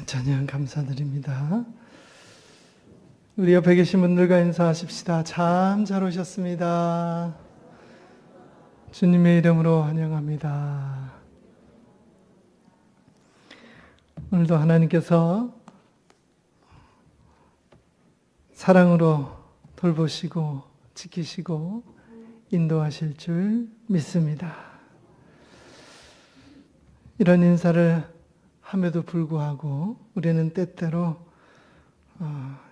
찬양 감사드립니다. 우리 옆에 계신 분들과 인사하십시다. 참 잘 오셨습니다. 주님의 이름으로 환영합니다. 오늘도 하나님께서 사랑으로 돌보시고 지키시고 인도하실 줄 믿습니다. 이런 인사를 함에도 불구하고 우리는 때때로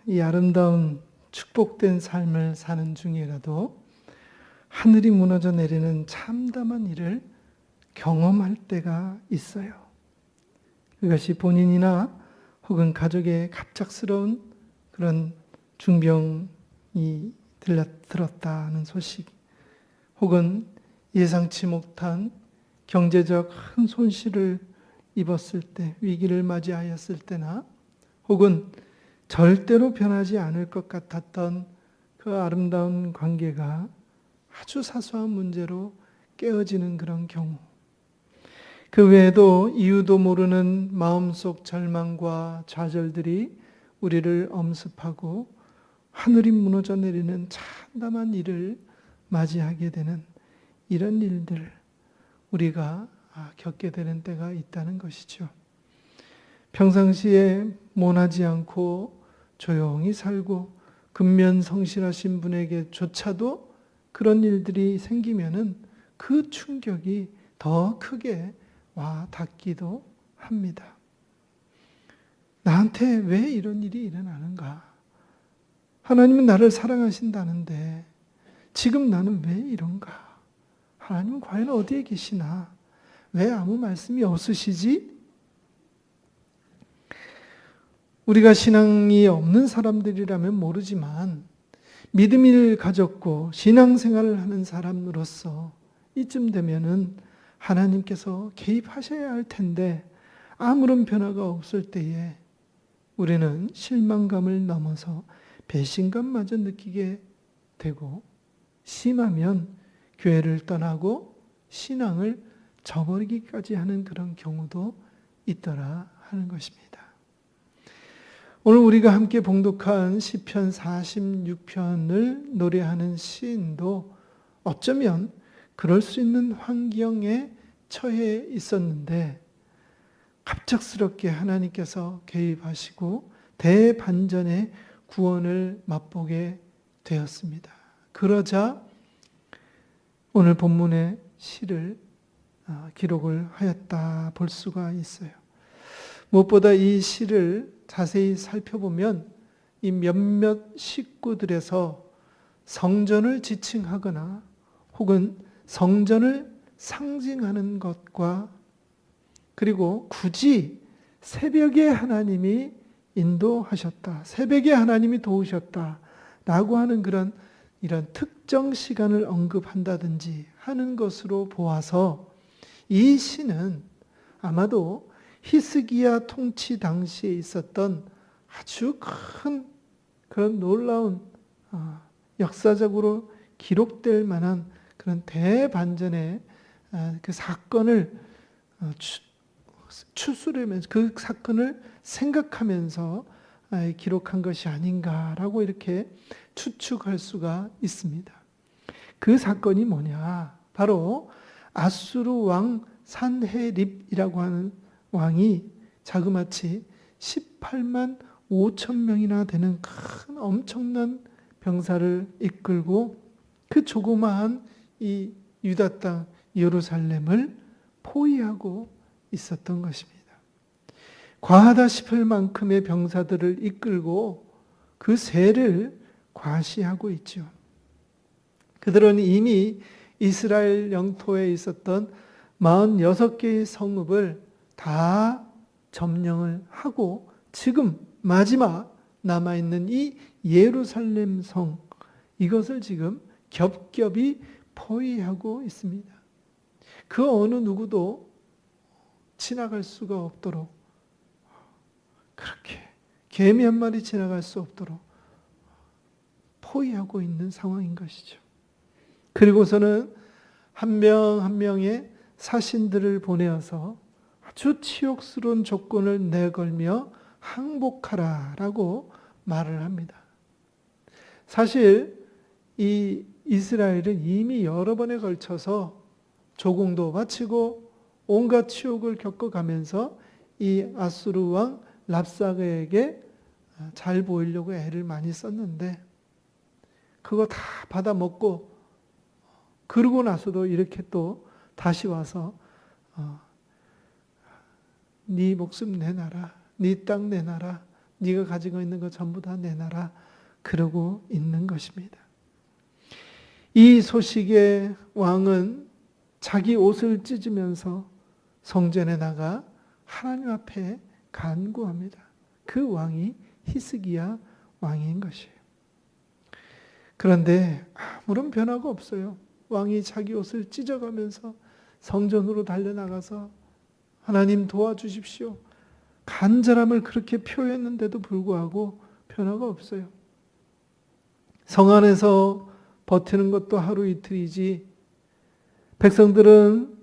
이 아름다운 축복된 삶을 사는 중이라도 하늘이 무너져 내리는 참담한 일을 경험할 때가 있어요. 그것이 본인이나 혹은 가족의 갑작스러운 그런 중병이 들었다는 소식, 혹은 예상치 못한 경제적 큰 손실을 입었을 때, 위기를 맞이하였을 때나, 혹은 절대로 변하지 않을 것 같았던 그 아름다운 관계가 아주 사소한 문제로 깨어지는 그런 경우, 그 외에도 이유도 모르는 마음속 절망과 좌절들이 우리를 엄습하고 하늘이 무너져 내리는 참담한 일을 맞이하게 되는 이런 일들, 우리가 겪게 되는 때가 있다는 것이죠. 평상시에 모나지 않고 조용히 살고 근면성실하신 분에게조차도 그런 일들이 생기면은 그 충격이 더 크게 와 닿기도 합니다. 나한테 왜 이런 일이 일어나는가? 하나님은 나를 사랑하신다는데 지금 나는 왜 이런가? 하나님은 과연 어디에 계시나? 왜 아무 말씀이 없으시지? 우리가 신앙이 없는 사람들이라면 모르지만 믿음을 가졌고 신앙생활을 하는 사람으로서 이쯤 되면은 하나님께서 개입하셔야 할 텐데 아무런 변화가 없을 때에 우리는 실망감을 넘어서 배신감마저 느끼게 되고, 심하면 교회를 떠나고 신앙을 저버리기까지 하는 그런 경우도 있더라 하는 것입니다. 오늘 우리가 함께 봉독한 시편 46편을 노래하는 시인도 어쩌면 그럴 수 있는 환경에 처해 있었는데 갑작스럽게 하나님께서 개입하시고 대반전의 구원을 맛보게 되었습니다. 그러자 오늘 본문의 시를 기록을 하였다 볼 수가 있어요. 무엇보다 이 시를 자세히 살펴보면 이 몇몇 식구들에서 성전을 지칭하거나 혹은 성전을 상징하는 것과, 그리고 굳이 새벽에 하나님이 인도하셨다, 새벽에 하나님이 도우셨다 라고 하는 그런 이런 특정 시간을 언급한다든지 하는 것으로 보아서 이 시는 아마도 히스기야 통치 당시에 있었던 아주 큰 그런 놀라운 역사적으로 기록될 만한 그런 대반전의 그 사건을 추스르면서, 그 사건을 생각하면서 기록한 것이 아닌가라고 이렇게 추측할 수가 있습니다. 그 사건이 뭐냐? 바로 아수르 왕 산헤립이라고 하는 왕이 자그마치 18만 5천 명이나 되는 큰 엄청난 병사를 이끌고 그 조그마한 이 유다 땅 예루살렘을 포위하고 있었던 것입니다. 과하다 싶을 만큼의 병사들을 이끌고 그 세를 과시하고 있죠. 그들은 이미 이스라엘 영토에 있었던 46개의 성읍을 다 점령을 하고 지금 마지막 남아있는 이 예루살렘 성, 이것을 지금 겹겹이 포위하고 있습니다. 그 어느 누구도 지나갈 수가 없도록, 그렇게 개미 한 마리 지나갈 수 없도록 포위하고 있는 상황인 것이죠. 그리고서는 한 명 한 명의 사신들을 보내어서 아주 치욕스러운 조건을 내걸며 항복하라라고 말을 합니다. 사실 이 이스라엘은 이미 여러 번에 걸쳐서 조공도 바치고 온갖 치욕을 겪어가면서 이 아수르 왕 랍사게에게 잘 보이려고 애를 많이 썼는데 그거 다 받아 먹고 그러고 나서도 이렇게 또 다시 와서 네 목숨 내놔라, 네 땅 내놔라, 네가 가지고 있는 거 전부 다 내놔라 그러고 있는 것입니다. 이 소식에 왕은 자기 옷을 찢으면서 성전에 나가 하나님 앞에 간구합니다. 그 왕이 히스기야 왕인 것이에요. 그런데 아무런 변화가 없어요. 왕이 자기 옷을 찢어가면서 성전으로 달려나가서 하나님 도와주십시오. 간절함을 그렇게 표했는데도 불구하고 변화가 없어요. 성 안에서 버티는 것도 하루 이틀이지 백성들은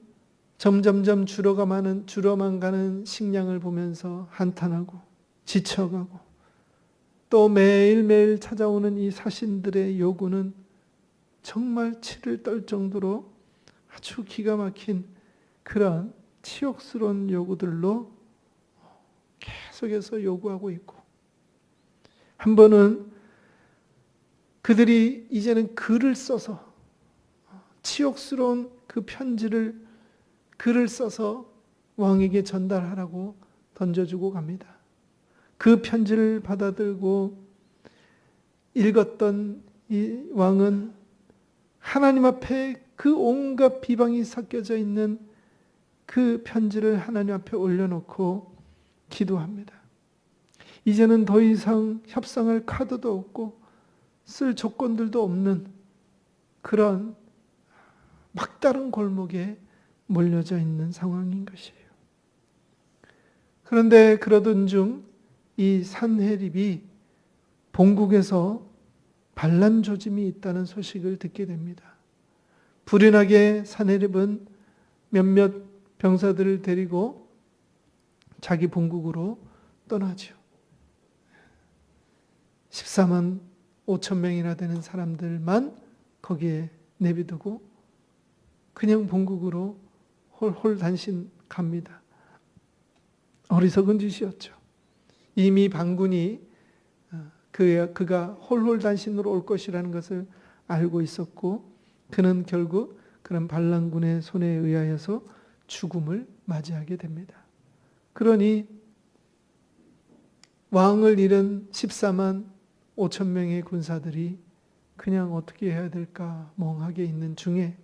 점점점 줄어만 가는 식량을 보면서 한탄하고 지쳐가고 또 매일매일 찾아오는 이 사신들의 요구는 정말 치를 떨 정도로 아주 기가 막힌 그런 치욕스러운 요구들로 계속해서 요구하고 있고 한 번은 그들이 이제는 글을 써서 치욕스러운 그 편지를 글을 써서 왕에게 전달하라고 던져주고 갑니다. 그 편지를 받아들고 읽었던 이 왕은 하나님 앞에 그 온갖 비방이 섞여져 있는 그 편지를 하나님 앞에 올려놓고 기도합니다. 이제는 더 이상 협상할 카드도 없고 쓸 조건들도 없는 그런 막다른 골목에 몰려져 있는 상황인 것이에요. 그런데 그러던 중 이 산헤립이 본국에서 반란 조짐이 있다는 소식을 듣게 됩니다. 불운하게 산헤립은 몇몇 병사들을 데리고 자기 본국으로 떠나죠. 14만 5천 명이나 되는 사람들만 거기에 내비두고 그냥 본국으로 홀홀단신 갑니다. 어리석은 짓이었죠. 이미 반군이 그가 홀홀단신으로 올 것이라는 것을 알고 있었고 그는 결국 그런 반란군의 손에 의하여서 죽음을 맞이하게 됩니다. 그러니 왕을 잃은 14만 5천 명의 군사들이 그냥 어떻게 해야 될까 멍하게 있는 중에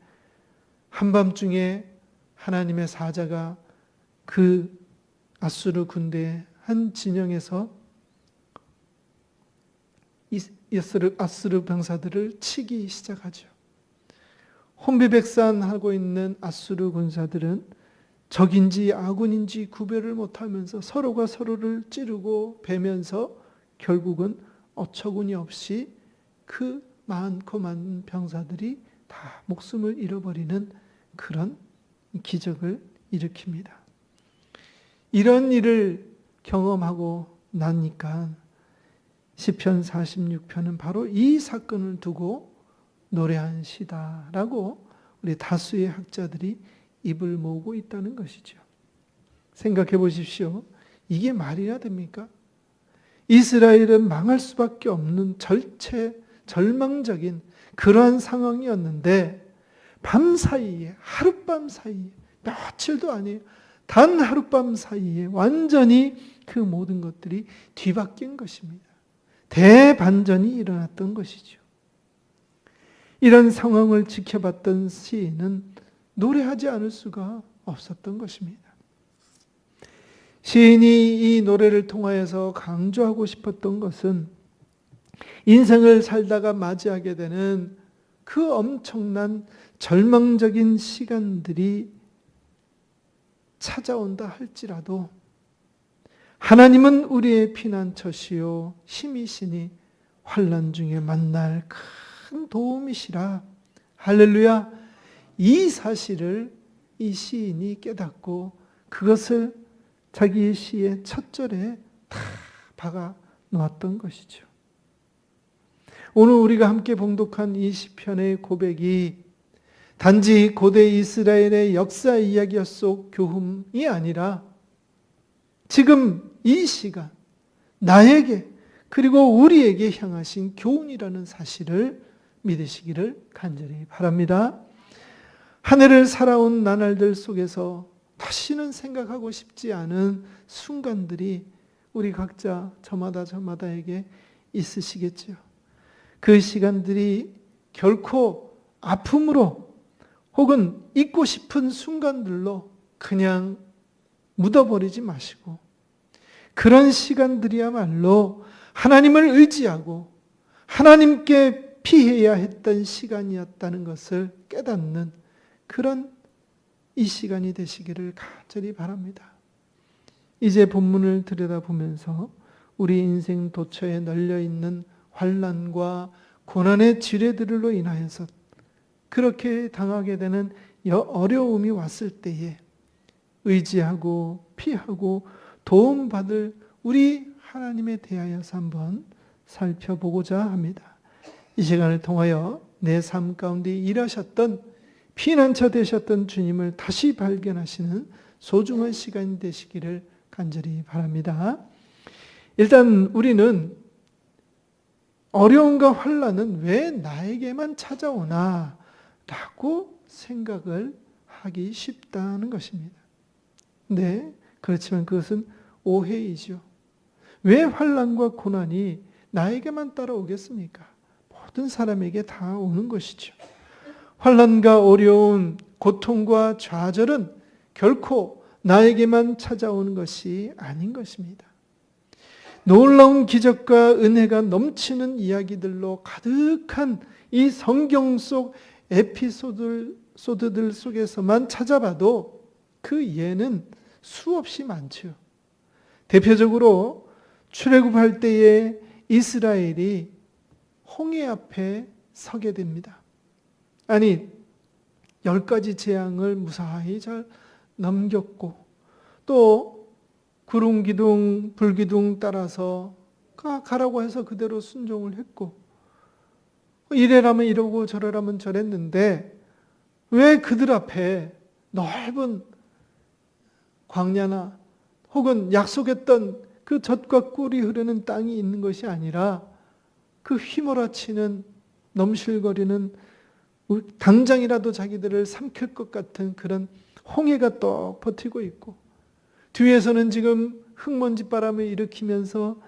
한밤중에 하나님의 사자가 그 아수르 군대의 한 진영에서 아수르 병사들을 치기 시작하죠. 혼비백산하고 있는 아수르 군사들은 적인지 아군인지 구별을 못하면서 서로가 서로를 찌르고 베면서 결국은 어처구니 없이 그 많고 많은 병사들이 다 목숨을 잃어버리는 그런 기적을 일으킵니다. 이런 일을 경험하고 나니까 시편 46편은 바로 이 사건을 두고 노래한 시다라고 우리 다수의 학자들이 입을 모으고 있다는 것이죠. 생각해 보십시오. 이게 말이나 됩니까? 이스라엘은 망할 수밖에 없는 절망적인 그러한 상황이었는데 밤사이에 하룻밤 사이에 며칠도 아니에요. 단 하룻밤 사이에 완전히 그 모든 것들이 뒤바뀐 것입니다. 대반전이 일어났던 것이죠. 이런 상황을 지켜봤던 시인은 노래하지 않을 수가 없었던 것입니다. 시인이 이 노래를 통하여서 강조하고 싶었던 것은 인생을 살다가 맞이하게 되는 그 엄청난 절망적인 시간들이 찾아온다 할지라도 하나님은 우리의 피난처시요 힘이시니 환난 중에 만날 큰 도움이시라. 할렐루야. 이 사실을 이 시인이 깨닫고 그것을 자기의 시의 첫 절에 다 박아 놓았던 것이죠. 오늘 우리가 함께 봉독한 이 시편의 고백이 단지 고대 이스라엘의 역사 이야기 속 교훈이 아니라 지금 이 시간 나에게 그리고 우리에게 향하신 교훈이라는 사실을 믿으시기를 간절히 바랍니다. 한 해를 살아온 나날들 속에서 다시는 생각하고 싶지 않은 순간들이 우리 각자 저마다에게 있으시겠죠. 그 시간들이 결코 아픔으로 혹은 잊고 싶은 순간들로 그냥 묻어버리지 마시고 그런 시간들이야말로 하나님을 의지하고 하나님께 피해야 했던 시간이었다는 것을 깨닫는 그런 이 시간이 되시기를 간절히 바랍니다. 이제 본문을 들여다보면서 우리 인생 도처에 널려있는 환난과 고난의 지뢰들로 인하여서 그렇게 당하게 되는 어려움이 왔을 때에 의지하고 피하고 도움받을 우리 하나님에 대하여서 한번 살펴보고자 합니다. 이 시간을 통하여 내 삶 가운데 일하셨던 피난처 되셨던 주님을 다시 발견하시는 소중한 시간이 되시기를 간절히 바랍니다. 일단 우리는 어려움과 환난은 왜 나에게만 찾아오나 라고 생각을 하기 쉽다는 것입니다. 네, 그렇지만 그것은 오해이죠. 왜 환난과 고난이 나에게만 따라오겠습니까? 모든 사람에게 다 오는 것이죠. 환난과 어려움, 고통과 좌절은 결코 나에게만 찾아오는 것이 아닌 것입니다. 놀라운 기적과 은혜가 넘치는 이야기들로 가득한 이 성경 속 에피소드들 속에서만 찾아봐도 그 예는 수없이 많죠. 대표적으로 출애굽할 때에 이스라엘이 홍해 앞에 서게 됩니다. 아니 10가지 재앙을 무사히 잘 넘겼고 또 구름 기둥 불기둥 따라서 가라고 해서 그대로 순종을 했고 이래라면 이러고 저래라면 저랬는데 왜 그들 앞에 넓은 광야나 혹은 약속했던 그 젖과 꿀이 흐르는 땅이 있는 것이 아니라 그 휘몰아치는 넘실거리는 당장이라도 자기들을 삼킬 것 같은 그런 홍해가 떡 버티고 있고 뒤에서는 지금 흙먼지 바람을 일으키면서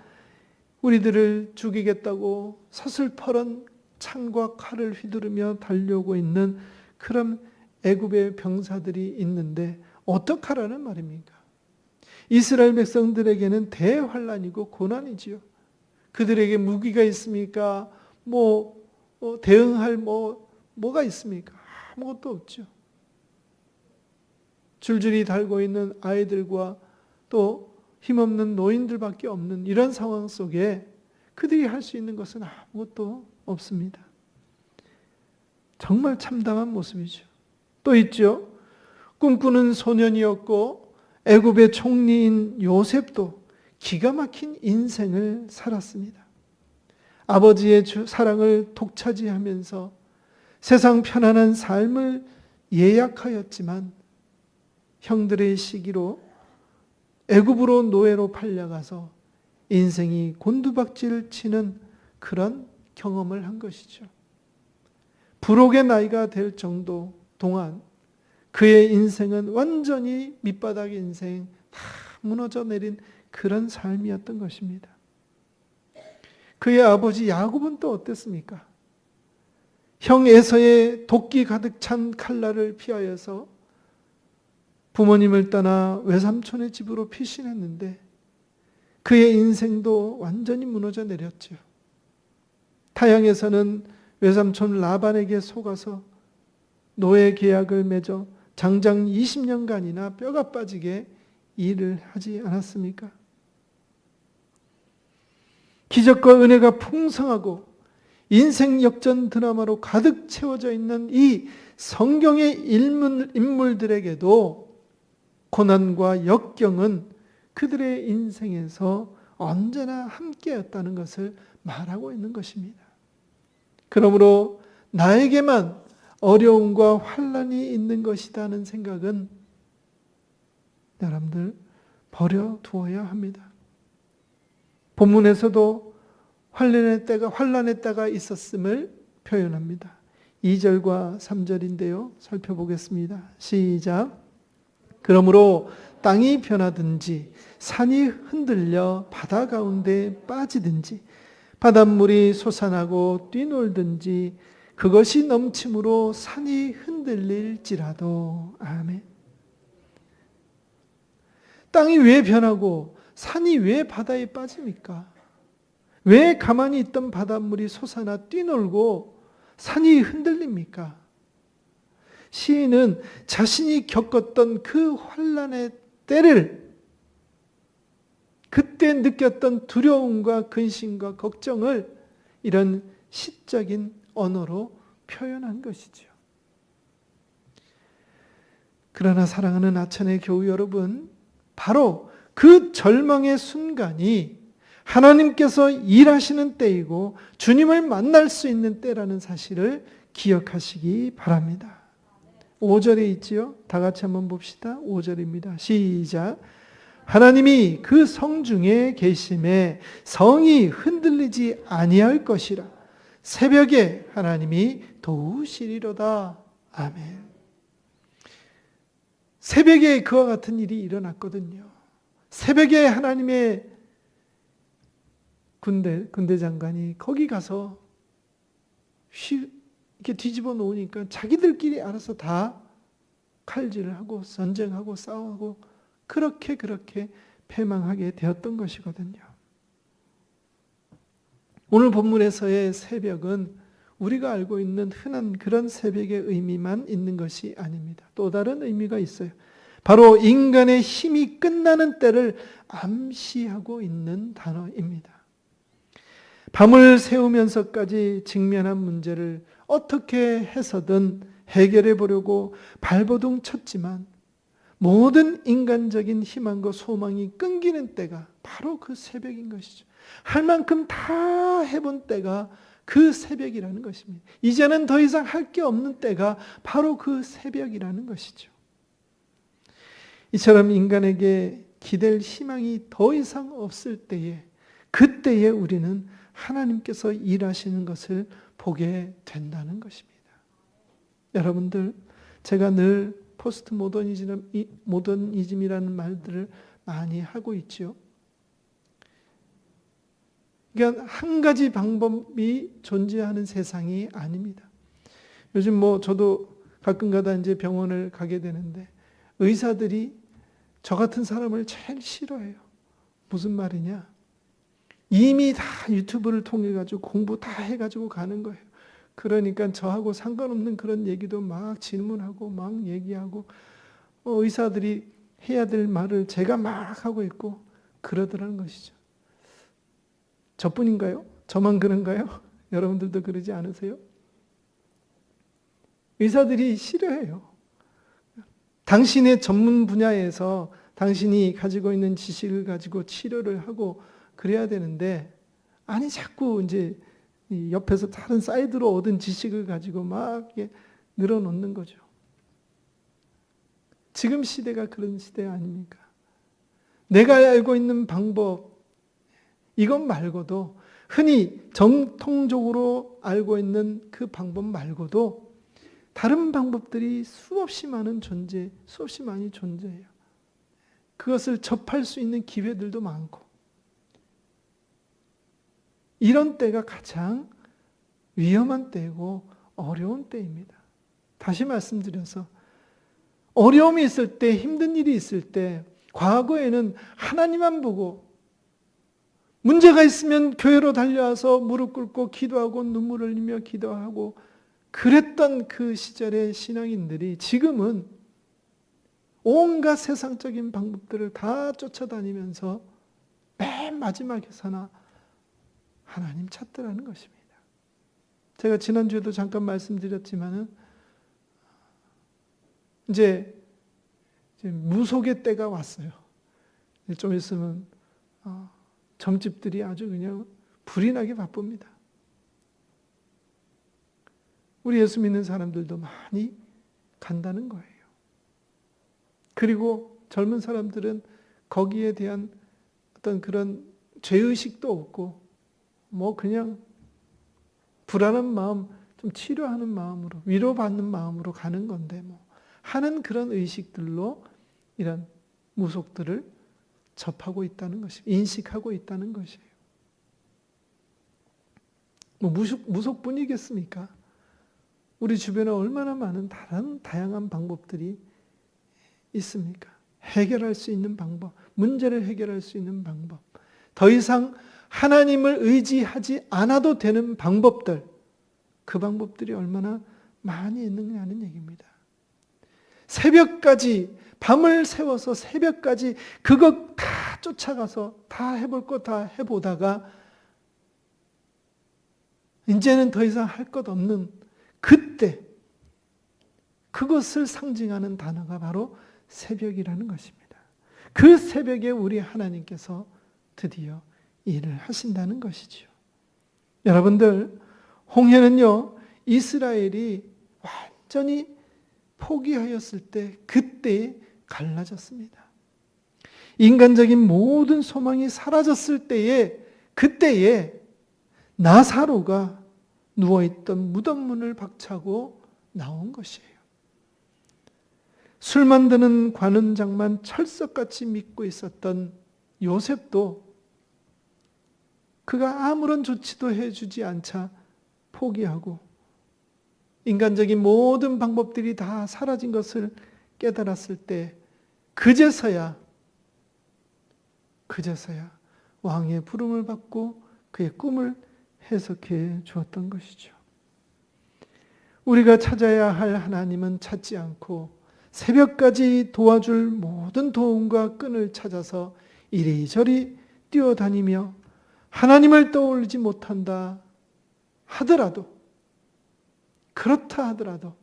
우리들을 죽이겠다고 서슬퍼런 창과 칼을 휘두르며 달려오고 있는 그런 애굽의 병사들이 있는데 어떡하라는 말입니까? 이스라엘 백성들에게는 대환란이고 고난이지요. 그들에게 무기가 있습니까? 대응할 뭐가 있습니까? 아무것도 없죠. 줄줄이 달고 있는 아이들과 또 힘없는 노인들밖에 없는 이런 상황 속에 그들이 할 수 있는 것은 아무것도 없습니다. 정말 참담한 모습이죠. 또 있죠. 꿈꾸는 소년이었고 애굽의 총리인 요셉도 기가 막힌 인생을 살았습니다. 아버지의 사랑을 독차지하면서 세상 편안한 삶을 예약하였지만 형들의 시기로 애굽으로 노예로 팔려가서 인생이 곤두박질 치는 그런 경험을 한 것이죠. 불혹의 나이가 될 정도 동안 그의 인생은 완전히 밑바닥 인생 다 무너져 내린 그런 삶이었던 것입니다. 그의 아버지 야곱은 또 어땠습니까? 형 에서의 도끼 가득 찬 칼날을 피하여서 부모님을 떠나 외삼촌의 집으로 피신했는데 그의 인생도 완전히 무너져 내렸죠. 타향에서는 외삼촌 라반에게 속아서 노예 계약을 맺어 장장 20년간이나 뼈가 빠지게 일을 하지 않았습니까? 기적과 은혜가 풍성하고 인생 역전 드라마로 가득 채워져 있는 이 성경의 인물들에게도 고난과 역경은 그들의 인생에서 언제나 함께였다는 것을 말하고 있는 것입니다. 그러므로 나에게만 어려움과 환난이 있는 것이라는 생각은 여러분들 버려두어야 합니다. 본문에서도 환난의 때가 있었음을 표현합니다. 2절과 3절인데요. 살펴보겠습니다. 시작. 그러므로 땅이 변하든지 산이 흔들려 바다 가운데 빠지든지 바닷물이 솟아나고 뛰놀든지 그것이 넘침으로 산이 흔들릴지라도. 아멘. 땅이 왜 변하고 산이 왜 바다에 빠집니까? 왜 가만히 있던 바닷물이 솟아나 뛰놀고 산이 흔들립니까? 시인은 자신이 겪었던 그 환난의 때를, 그때 느꼈던 두려움과 근심과 걱정을 이런 시적인 언어로 표현한 것이죠. 그러나 사랑하는 아천의 교우 여러분, 바로 그 절망의 순간이 하나님께서 일하시는 때이고 주님을 만날 수 있는 때라는 사실을 기억하시기 바랍니다. 5절에 있지요. 다 같이 한번 봅시다. 5절입니다. 시작. 하나님이 그 성 중에 계심에 성이 흔들리지 아니할 것이라. 새벽에 하나님이 도우시리로다. 아멘. 새벽에 그와 같은 일이 일어났거든요. 새벽에 하나님의 군대 장관이 거기 가서 이렇게 뒤집어 놓으니까 자기들끼리 알아서 다 칼질을 하고 전쟁하고 싸우고 그렇게 패망하게 되었던 것이거든요. 오늘 본문에서의 새벽은 우리가 알고 있는 흔한 그런 새벽의 의미만 있는 것이 아닙니다. 또 다른 의미가 있어요. 바로 인간의 힘이 끝나는 때를 암시하고 있는 단어입니다. 밤을 새우면서까지 직면한 문제를 어떻게 해서든 해결해 보려고 발버둥 쳤지만 모든 인간적인 희망과 소망이 끊기는 때가 바로 그 새벽인 것이죠. 할 만큼 다 해본 때가 그 새벽이라는 것입니다. 이제는 더 이상 할 게 없는 때가 바로 그 새벽이라는 것이죠. 이처럼 인간에게 기댈 희망이 더 이상 없을 때에, 그때에 우리는 하나님께서 일하시는 것을 보게 된다는 것입니다. 여러분들, 제가 늘 포스트 모더니즘이라는 말들을 많이 하고 있죠. 그러니까 한 가지 방법이 존재하는 세상이 아닙니다. 요즘 저도 가끔가다 이제 병원을 가게 되는데 의사들이 저 같은 사람을 제일 싫어해요. 무슨 말이냐? 이미 다 유튜브를 통해 가지고 공부 다 해가지고 가는 거예요. 그러니까 저하고 상관없는 그런 얘기도 막 질문하고 막 얘기하고 의사들이 해야 될 말을 제가 막 하고 있고 그러더라는 것이죠. 저뿐인가요? 저만 그런가요? 여러분들도 그러지 않으세요? 의사들이 싫어해요. 당신의 전문 분야에서 당신이 가지고 있는 지식을 가지고 치료를 하고 그래야 되는데, 아니 자꾸 이제 옆에서 다른 사이드로 얻은 지식을 가지고 막 늘어놓는 거죠. 지금 시대가 그런 시대 아닙니까? 내가 알고 있는 방법, 이것 말고도 흔히 정통적으로 알고 있는 그 방법 말고도 다른 방법들이 수없이 많이 존재해요. 그것을 접할 수 있는 기회들도 많고, 이런 때가 가장 위험한 때이고 어려운 때입니다. 다시 말씀드려서 어려움이 있을 때, 힘든 일이 있을 때 과거에는 하나님만 보고 문제가 있으면 교회로 달려와서 무릎 꿇고 기도하고 눈물을 흘리며 기도하고 그랬던 그 시절의 신앙인들이 지금은 온갖 세상적인 방법들을 다 쫓아다니면서 맨 마지막에서나 하나님 찾더라는 것입니다. 제가 지난주에도 잠깐 말씀드렸지만은 이제 무속의 때가 왔어요. 좀 있으면 점집들이 아주 그냥 불이 나게 바쁩니다. 우리 예수 믿는 사람들도 많이 간다는 거예요. 그리고 젊은 사람들은 거기에 대한 어떤 그런 죄의식도 없고 뭐 그냥 불안한 마음 좀 치료하는 마음으로 위로받는 마음으로 가는 건데 뭐 하는 그런 의식들로 이런 무속들을 접하고 있다는 것입니다. 인식하고 있다는 것이에요. 뭐 무속뿐이겠습니까? 우리 주변에 얼마나 많은 다른 다양한 방법들이 있습니까? 해결할 수 있는 방법, 문제를 해결할 수 있는 방법, 더 이상 하나님을 의지하지 않아도 되는 방법들, 그 방법들이 얼마나 많이 있느냐는 얘기입니다. 새벽까지, 밤을 새워서 새벽까지 그것 다 쫓아가서 다 해볼 거 다 해보다가 이제는 더 이상 할 것 없는 그때, 그것을 상징하는 단어가 바로 새벽이라는 것입니다. 그 새벽에 우리 하나님께서 드디어 일을 하신다는 것이죠. 여러분들, 홍해는요, 이스라엘이 완전히 포기하였을 때 그때에 갈라졌습니다. 인간적인 모든 소망이 사라졌을 때에 그때에 나사로가 누워있던 무덤문을 박차고 나온 것이에요. 술 만드는 관원장만 철석같이 믿고 있었던 요셉도 그가 아무런 조치도 해주지 않자 포기하고 인간적인 모든 방법들이 다 사라진 것을 깨달았을 때 그제서야 왕의 부름을 받고 그의 꿈을 해석해 주었던 것이죠. 우리가 찾아야 할 하나님은 찾지 않고 새벽까지 도와줄 모든 도움과 끈을 찾아서 이리저리 뛰어다니며 하나님을 떠올리지 못한다 하더라도, 그렇다 하더라도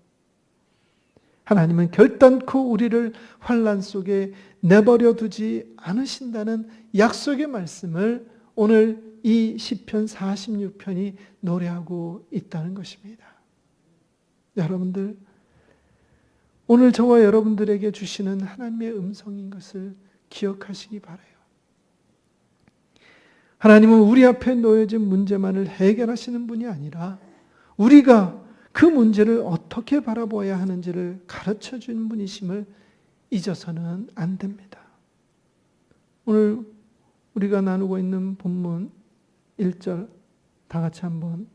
하나님은 결단코 우리를 환난 속에 내버려 두지 않으신다는 약속의 말씀을 오늘 이 시편 46편이 노래하고 있다는 것입니다. 여러분들, 오늘 저와 여러분들에게 주시는 하나님의 음성인 것을 기억하시기 바라요. 하나님은 우리 앞에 놓여진 문제만을 해결하시는 분이 아니라 우리가 그 문제를 어떻게 바라보아야 하는지를 가르쳐 주는 분이심을 잊어서는 안 됩니다. 오늘 우리가 나누고 있는 본문 1절 다 같이 한번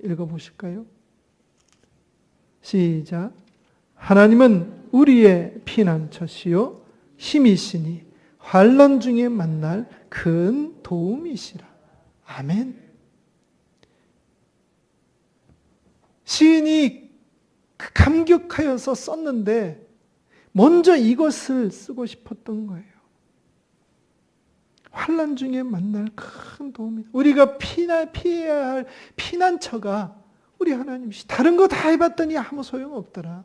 읽어보실까요? 시작. 하나님은 우리의 피난처시요 힘이시니 환난 중에 만날 큰 도움이시라. 아멘. 시인이 감격하여서 썼는데 먼저 이것을 쓰고 싶었던 거예요. 환난 중에 만날 큰 도움이다. 우리가 피해야 할 피난처가 우리 하나님이시. 다른 거 다 해봤더니 아무 소용없더라.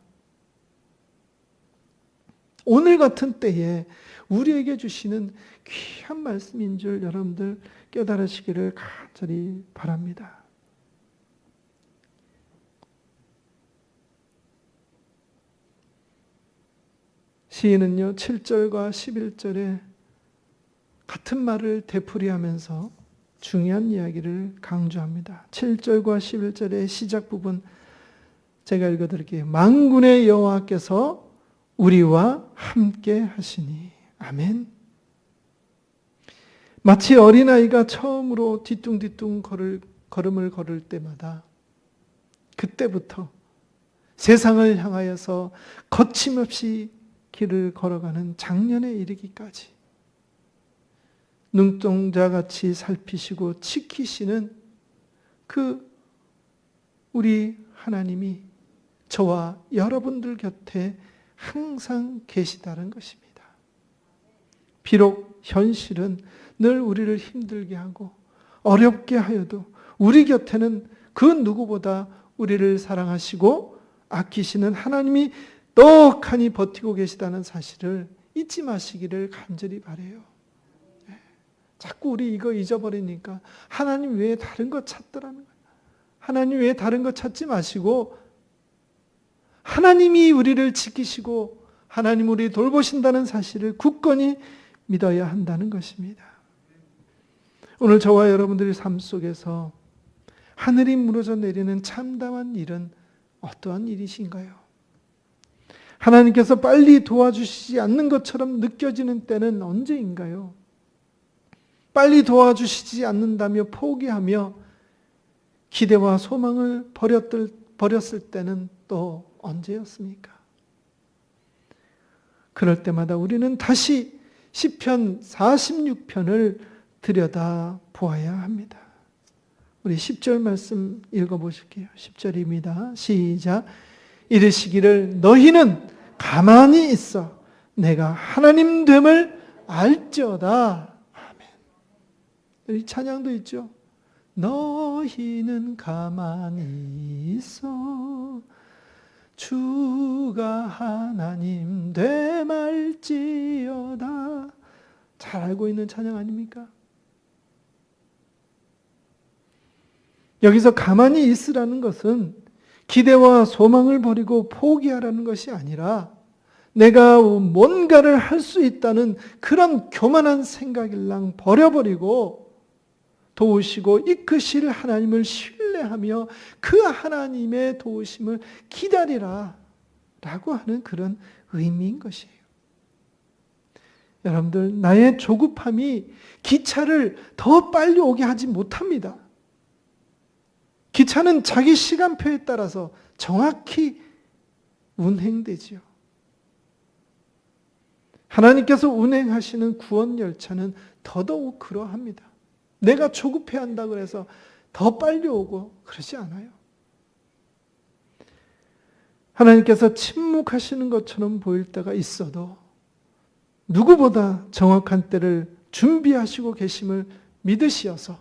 오늘 같은 때에 우리에게 주시는 귀한 말씀인 줄 여러분들 깨달으시기를 간절히 바랍니다. 시인은요 7절과 11절에 같은 말을 되풀이하면서 중요한 이야기를 강조합니다. 7절과 11절의 시작 부분 제가 읽어드릴게요. 만군의 여호와께서 우리와 함께 하시니. 아멘. 마치 어린아이가 처음으로 뒤뚱뒤뚱 걸음을 걸을 때마다 그때부터 세상을 향하여서 거침없이 길을 걸어가는 작년에 이르기까지 눈동자같이 살피시고 지키시는 그 우리 하나님이 저와 여러분들 곁에 항상 계시다는 것입니다. 비록 현실은 늘 우리를 힘들게 하고 어렵게 하여도 우리 곁에는 그 누구보다 우리를 사랑하시고 아끼시는 하나님이 떡하니 버티고 계시다는 사실을 잊지 마시기를 간절히 바라요. 자꾸 우리 이거 잊어버리니까 하나님 외에 다른 것 찾더라는 거예요. 하나님 외에 다른 것 찾지 마시고 하나님이 우리를 지키시고 하나님 우리 돌보신다는 사실을 굳건히 믿어야 한다는 것입니다. 오늘 저와 여러분들의 삶 속에서 하늘이 무너져 내리는 참담한 일은 어떠한 일이신가요? 하나님께서 빨리 도와주시지 않는 것처럼 느껴지는 때는 언제인가요? 빨리 도와주시지 않는다며 포기하며 기대와 소망을 버렸을 때는 또 언제였습니까? 그럴 때마다 우리는 다시 시편 46편을 들여다 보아야 합니다. 우리 10절 말씀 읽어보실게요. 10절입니다. 시작. 이르시기를 너희는 가만히 있어 내가 하나님 됨을 알지어다. 아멘. 이 찬양도 있죠. 너희는 가만히 있어 주가 하나님 됨 알지어다. 잘 알고 있는 찬양 아닙니까? 여기서 가만히 있으라는 것은 기대와 소망을 버리고 포기하라는 것이 아니라 내가 뭔가를 할 수 있다는 그런 교만한 생각일랑 버려버리고 도우시고 이끄실 하나님을 신뢰하며 그 하나님의 도우심을 기다리라 라고 하는 그런 의미인 것이에요. 여러분들, 나의 조급함이 기차를 더 빨리 오게 하지 못합니다. 기차는 자기 시간표에 따라서 정확히 운행되지요. 하나님께서 운행하시는 구원 열차는 더더욱 그러합니다. 내가 조급해야 한다고 해서 더 빨리 오고 그러지 않아요. 하나님께서 침묵하시는 것처럼 보일 때가 있어도 누구보다 정확한 때를 준비하시고 계심을 믿으시어서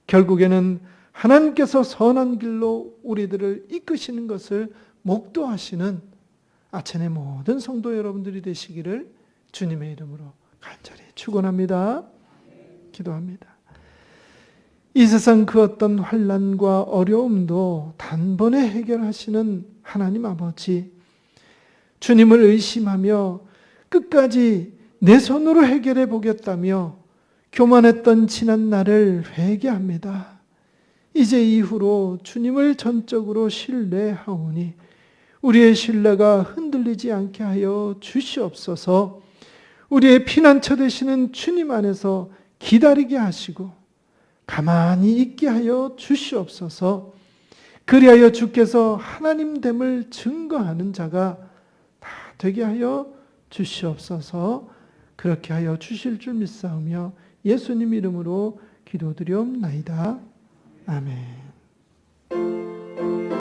결국에는 하나님께서 선한 길로 우리들을 이끄시는 것을 목도하시는 아천의 모든 성도 여러분들이 되시기를 주님의 이름으로 간절히 축원합니다. 기도합니다. 이 세상 그 어떤 환난과 어려움도 단번에 해결하시는 하나님 아버지, 주님을 의심하며 끝까지 내 손으로 해결해 보겠다며 교만했던 지난 날을 회개합니다. 이제 이후로 주님을 전적으로 신뢰하오니 우리의 신뢰가 흔들리지 않게 하여 주시옵소서. 우리의 피난처 되시는 주님 안에서 기다리게 하시고 가만히 있게 하여 주시옵소서. 그리하여 주께서 하나님됨을 증거하는 자가 다 되게 하여 주시옵소서. 그렇게 하여 주실 줄 믿사오며 예수님 이름으로 기도드리옵나이다. 아멘.